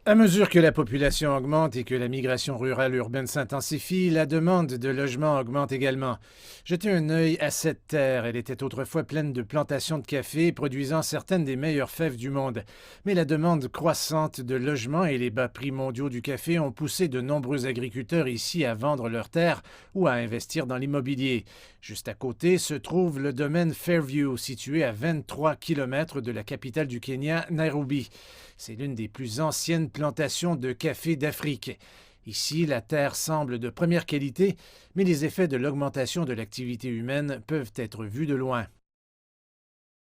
À mesure que la population augmente et que la migration rurale-urbaine s'intensifie, la demande de logements augmente également. Jetez un œil à cette terre. Elle était autrefois pleine de plantations de café, produisant certaines des meilleures fèves du monde. Mais la demande croissante de logements et les bas prix mondiaux du café ont poussé de nombreux agriculteurs ici à vendre leurs terres ou à investir dans l'immobilier. Juste à côté se trouve le domaine Fairview, situé à 23 kilomètres de la capitale du Kenya, Nairobi. C'est l'une des plus anciennes plantations de café d'Afrique. Ici, la terre semble de première qualité, mais les effets de l'augmentation de l'activité humaine peuvent être vus de loin.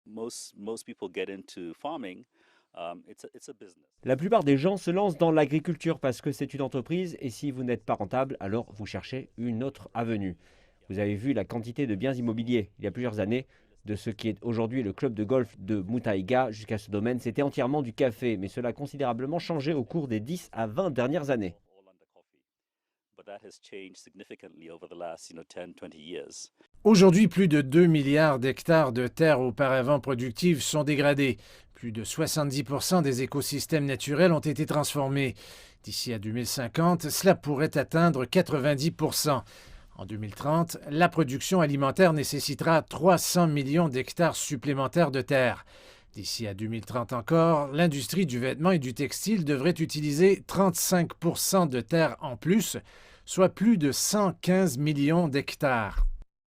Most people get into farming. It's a business. La plupart des gens se lancent dans l'agriculture parce que c'est une entreprise et si vous n'êtes pas rentable, alors vous cherchez une autre avenue. Vous avez vu la quantité de biens immobiliers il y a plusieurs années. De ce qui est aujourd'hui le club de golf de Muthaiga jusqu'à ce domaine, c'était entièrement du café, mais cela a considérablement changé au cours des 10 à 20 dernières années. All under coffee. But that has changed significantly over the last, 10, 20 years. Aujourd'hui, plus de 2 milliards d'hectares de terres auparavant productives sont dégradés. Plus de 70% des écosystèmes naturels ont été transformés. D'ici à 2050, cela pourrait atteindre 90%. En 2030, la production alimentaire nécessitera 300 millions d'hectares supplémentaires de terre. D'ici à 2030 encore, l'industrie du vêtement et du textile devrait utiliser 35% de terre en plus, soit plus de 115 millions d'hectares.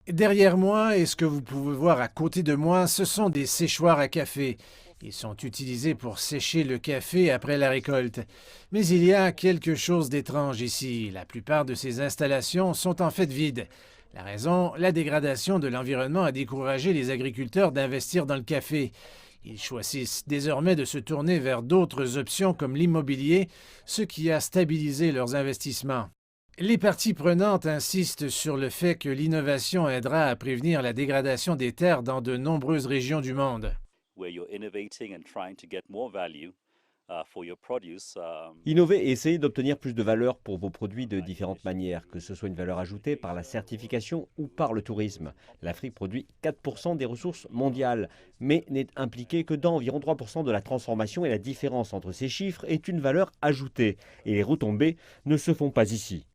Derrière moi et ce que vous pouvez voir à côté de moi, ce sont des séchoirs à café. Ils sont utilisés pour sécher le café après la récolte. Mais il y a quelque chose d'étrange ici. La plupart de ces installations sont en fait vides. La raison, la dégradation de l'environnement a découragé les agriculteurs d'investir dans le café. Ils choisissent désormais de se tourner vers d'autres options comme l'immobilier, ce qui a stabilisé leurs investissements. Les parties prenantes insistent sur le fait que l'innovation aidera à prévenir la dégradation des terres dans de nombreuses régions du monde. Where you're innovating and trying to get more value for your produce. Innover et essayer d'obtenir plus de valeur pour vos produits de différentes manières, que ce soit une valeur ajoutée par la certification ou par le tourisme. L'Afrique produit 4% des ressources mondiales, mais n'est impliquée que dans environ 3% de la transformation et la différence entre ces chiffres est une valeur ajoutée. Et les retombées ne se font pas ici.